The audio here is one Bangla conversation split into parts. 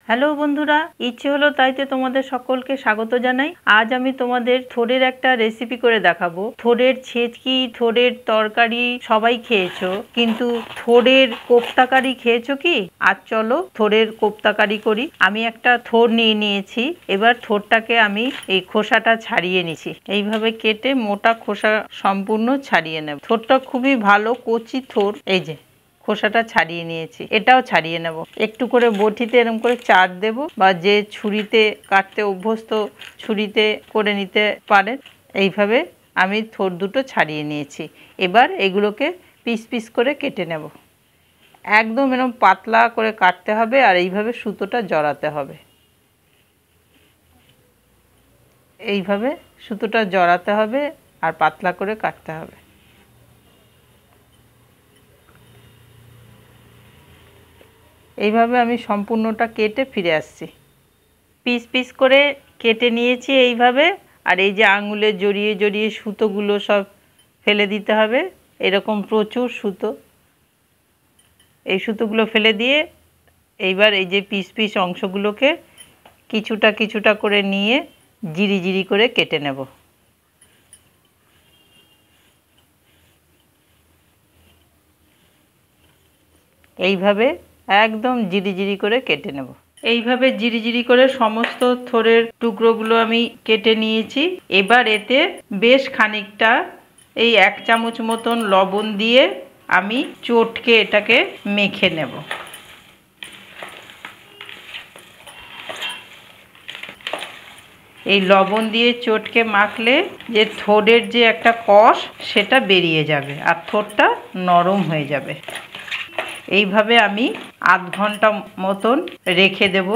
হ্যালো বন্ধুরা, ইচ্ছে হলো তাইতে তোমাদের সকলকে স্বাগত জানাই। আজ আমি তোমাদের থোড়ের একটা রেসিপি করে দেখাবো। থোড়ের ছেচকি, থোড়ের তরকারি সবাই খেয়েছো, কিন্তু থোড়ের কোপ্তাকারি খেয়েছো কি? আজ চলো থোড়ের কোপ্তাকারি করি। আমি একটা থোড় নিয়ে নিয়েছি। এবার থোড়টাকে আমি এই খোসাটা ছাড়িয়ে নিছি। এইভাবে কেটে মোটা খোসা সম্পূর্ণ ছাড়িয়ে নেব। থোড়টা খুবই ভালো কচি থোড়। এই যে খোসাটা ছাড়িয়ে নিয়েছি, এটাও ছাড়িয়ে নেব। একটু করে বটিতে এরকম করে চার দেব, বা যে ছুরিতে কাটতে অভ্যস্ত ছুরিতে করে নিতে পারেন। এইভাবে আমি থোড় দুটো ছাড়িয়ে নিয়েছি। এবার এগুলোকে পিস পিস করে কেটে নেব। একদম এরকম পাতলা করে কাটতে হবে, আর এইভাবে সুতোটা জড়াতে হবে। এইভাবে সুতোটা জড়াতে হবে আর পাতলা করে কাটতে হবে। এইভাবে আমি সম্পূর্ণটা কেটে ফিরে আসছি। পিস পিস করে কেটে নিয়েছি এইভাবে। আর এই যে আঙুলে জড়িয়ে জড়িয়ে সুতোগুলো সব ফেলে দিতে হবে। এরকম প্রচুর সুতো, এই সুতোগুলো ফেলে দিয়ে এইবার এই যে পিস পিস অংশগুলোকে কিছুটা কিছুটা করে নিয়ে জিরি জিরি করে কেটে নেব। এইভাবে একদম জিরি জিরি করে কেটে নেব। এইভাবে জিরি জিরি করে সমস্ত থোড়ের টুকরোগুলো আমি কেটে নিয়েছি। এবার এতে বেশ খানিকটা এই 1 চামচ মতন লবণ দিয়ে আমি চটকে এটাকে মেখে নেব। এই লবণ দিয়ে চটকে মাখলে যে থোড়ের যে একটা কষ সেটা বেরিয়ে যাবে আর থোড়টা নরম হয়ে যাবে। এইভাবে আমি আধ ঘন্টা মতন রেখে দেব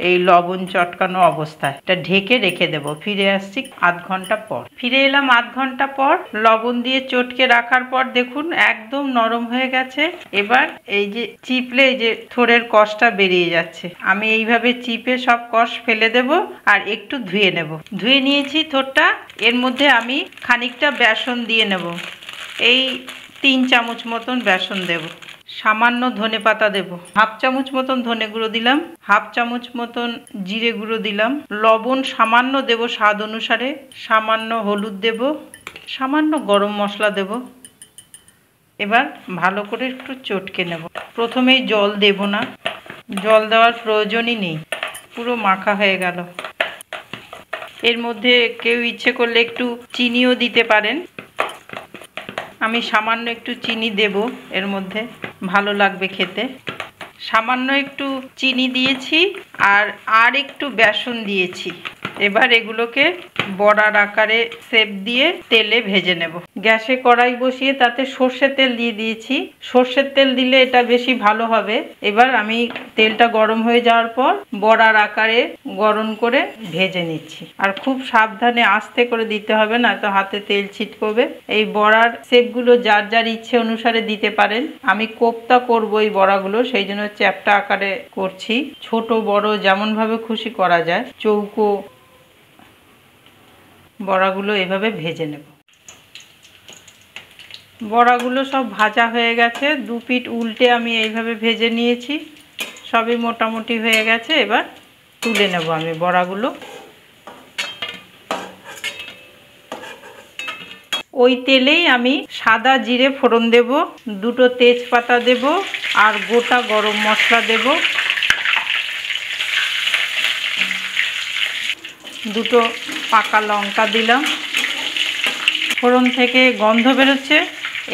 এই লবণ চটকানো অবস্থায়। এটা ঢেকে রেখে দেব। ফিরে আসছি আধ ঘন্টা পর। ফিরে এলাম আধ ঘন্টা পর। লবণ দিয়ে চটকে রাখার পর দেখুন একদম নরম হয়ে গেছে। এবার এই যে চিপলে এই যে থোড়ের কষটা বেরিয়ে যাচ্ছে। আমি এইভাবে চিপে সব কষ ফেলে দেব আর একটু ধুয়ে নেব। ধুয়ে নিয়েছি থোড়টা। এর মধ্যে আমি খানিকটা বেসন দিয়ে নেব। এই 3 চামচ মতন বেসন দেব। সামান্য ধনে পাতা দেব। হাফ চামচ মতন ধনে গুঁড়ো দিলাম। হাফ চামচ মতন জিরে গুঁড়ো দিলাম। লবণ সামান্য দেব স্বাদ অনুসারে। সামান্য হলুদ দেব। সামান্য গরম মশলা দেব। এবার ভালো করে একটু চটকে নেব। প্রথমেই জল দেব না, জল দেওয়ার প্রয়োজনই নেই, পুরো মাখা হয়ে গেল। এর মধ্যে কেউ ইচ্ছে করলে একটু চিনিও দিতে পারেন। আমি সামান্য একটু চিনি দেব এর মধ্যে, ভালো লাগবে খেতে। সামান্য একটু চিনি দিয়েছি আর একটু বেসন দিয়েছি। এবার এগুলোকে বড়ার আকারে শেপ দিয়ে তেলে ভেজে নেব। গ্যাসে কড়াই বসিয়ে তাতে সর্ষের তেল দিয়ে দিয়েছি। সর্ষের তেল দিলে এটা বেশি ভালো হবে। এবার আমি তেলটা গরম হয়ে যাওয়ার পর বড়ার আকারে গরম করে ভেজে নিচ্ছি। আর খুব সাবধানে আস্তে করে দিতে হবে, না তো হাতে তেল ছিটকবে। এই বড়ার শেপগুলো যার যার ইচ্ছে অনুসারে দিতে পারেন। আমি কোপ্তা করব এই বড়াগুলো, সেই জন্য চ্যাপ্টা আকারে করছি। ছোট বড় যেমনভাবে খুশি করা যায়। চৌকো বড়াগুলো এভাবে ভেজে নেব। বড়াগুলো সব ভাজা হয়ে গেছে। 2 পিঠ উল্টে আমি এইভাবে ভেজে নিয়েছি। সবই মোটামুটি হয়ে গেছে। এবার তুলে নেব আমি বড়াগুলো। ওই তেলেই আমি সাদা জিরে ফোড়ন দেব, 2টো তেজপাতা দেব আর গোটা গরম মশলা দেব, 2টো পাকা লঙ্কা দিলাম। ফোড়ন থেকে গন্ধ বেরোচ্ছে।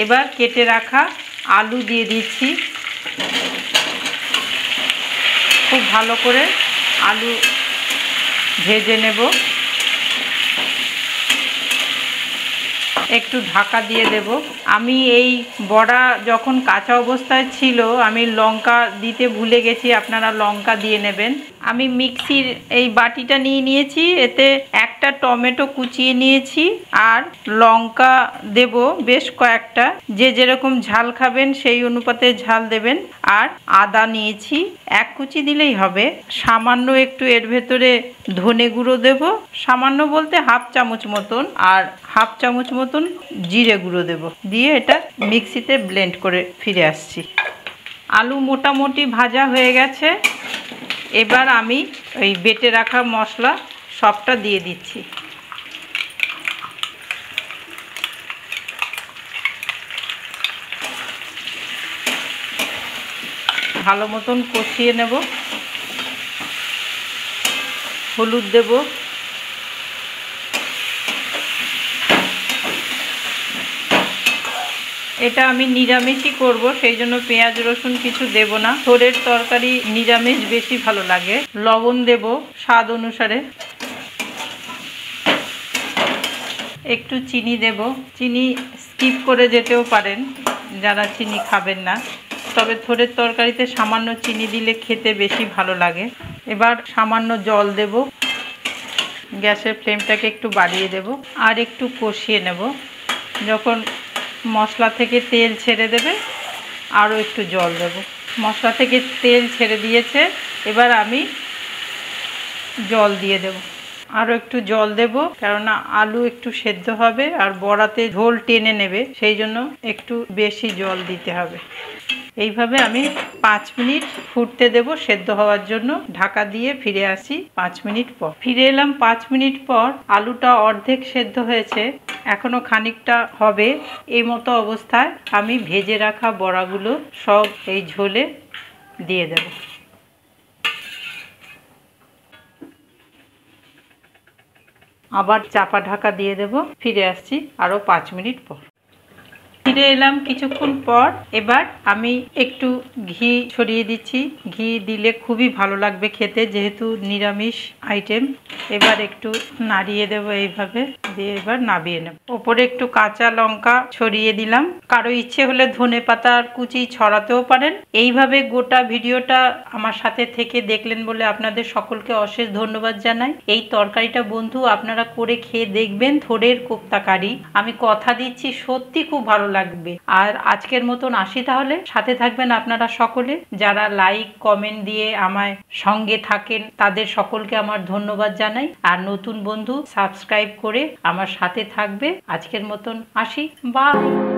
এবার কেটে রাখা আলু দিয়ে দিচ্ছি। খুব ভালো করে আলু ভেজে নেব। একটু ঢাকা দিয়ে দেব। আমি এই বড়া যখন কাঁচা অবস্থায় ছিল আমি লঙ্কা দিতে ভুলে গেছি, আপনারা লঙ্কা দিয়ে নেবেন। আমি মিক্সির এই বাটিটা নিয়ে নিয়েছি। এতে একটা টমেটো কুচিয়ে নিয়েছি আর লঙ্কা দেব বেশ কয়েকটা। যে যেরকম ঝাল খাবেন সেই অনুপাতে ঝাল দেবেন। আর আদা নিয়েছি, 1 কুচি দিলেই হবে। সামান্য একটু এর ভেতরে ধনে গুঁড়ো দেব, সামান্য বলতে হাফ চামচ মতন, আর হাফ চামচ মতন জিরে গুঁড়ো দেব। দিয়ে এটা মিক্সিতে ব্লেন্ড করে ফিরে আসছি। আলু মোটামুটি ভাজা হয়ে গেছে। এবার আমি ওই বেটে রাখা মশলা সবটা দিয়ে দিচ্ছি। ভালো মতন কষিয়ে নেব। হলুদ দেব, এটা আমি নিরামিষই করব, সেই জন্য পেঁয়াজ রসুন কিছু দেব না। থোড়ের তরকারি নিরামিষ বেশি ভালো লাগে। লবণ দেব স্বাদ অনুসারে, একটু চিনি দেব। চিনি স্কিপ করে যেতেও পারেন যারা চিনি খাবেন না, তবে থোড়ের তরকারিতে সামান্য চিনি দিলে খেতে বেশি ভালো লাগে। এবার সামান্য জল দেব, গ্যাসের ফ্লেমটাকে একটু বাড়িয়ে দেব আর একটু কষিয়ে নেব। যখন মশলা থেকে তেল ছেড়ে দেবে আরও একটু জল দেব। মশলা থেকে তেল ছেড়ে দিয়েছে, এবার আমি জল দিয়ে দেব। আরও একটু জল দেব, কেননা আলু একটু সেদ্ধ হবে আর বড়াতে ঝোল টেনে নেবে, সেই জন্য একটু বেশি জল দিতে হবে। এইভাবে আমি 5 মিনিট ফুটতে দেব সেদ্ধ হওয়ার জন্য। ঢাকা দিয়ে ফিরে আসি 5 মিনিট পর। ফিরে এলাম 5 মিনিট পর। আলুটা অর্ধেক সেদ্ধ হয়েছে, এখনো খানিকটা হবে। এই মতো অবস্থায় আমি ভেজে রাখা বড়াগুলো সব এই ঝোলে দিয়ে দেব। আবার চাপা ঢাকা দিয়ে দেব। ফিরে আসছি আরও 5 মিনিট পর। ফিরে এলাম কিছুক্ষণ পর। এবার আমি একটু ঘি ছড়িয়ে দিচ্ছি। ঘি দিলে খুবই ভালো লাগবে খেতে, যেহেতু নিরামিষ আইটেম। এবার একটু নাড়িয়ে দেব এইভাবে, দিয়ে এবার নামিয়ে নেব। ওপরে একটু কাঁচা লঙ্কা ছড়িয়ে দিলাম। কারো ইচ্ছে হলে ধনেপাতার কুচি ছড়াতেও পারেন। এইভাবে গোটা ভিডিওটা আমার সাথে থেকে দেখলেন বলে আপনাদের সকলকে অশেষ ধন্যবাদ জানাই। এই তরকারিটা বন্ধু আপনারা করে খেয়ে দেখবেন, থোড়ের কোপ্তা কারি। আমি কথা দিচ্ছি সত্যি খুব ভালো লাগবে। আর আজকের মতন আসি তাহলে। সাথে থাকবেন আপনারা সকলে। যারা লাইক কমেন্ট দিয়ে আমায় সঙ্গে থাকেন তাদের সকলকে আমার ধন্যবাদ জানাই। আর নতুন বন্ধু সাবস্ক্রাইব করে আমার সাথে থাকবে। আজকের মতন আসি, বাই।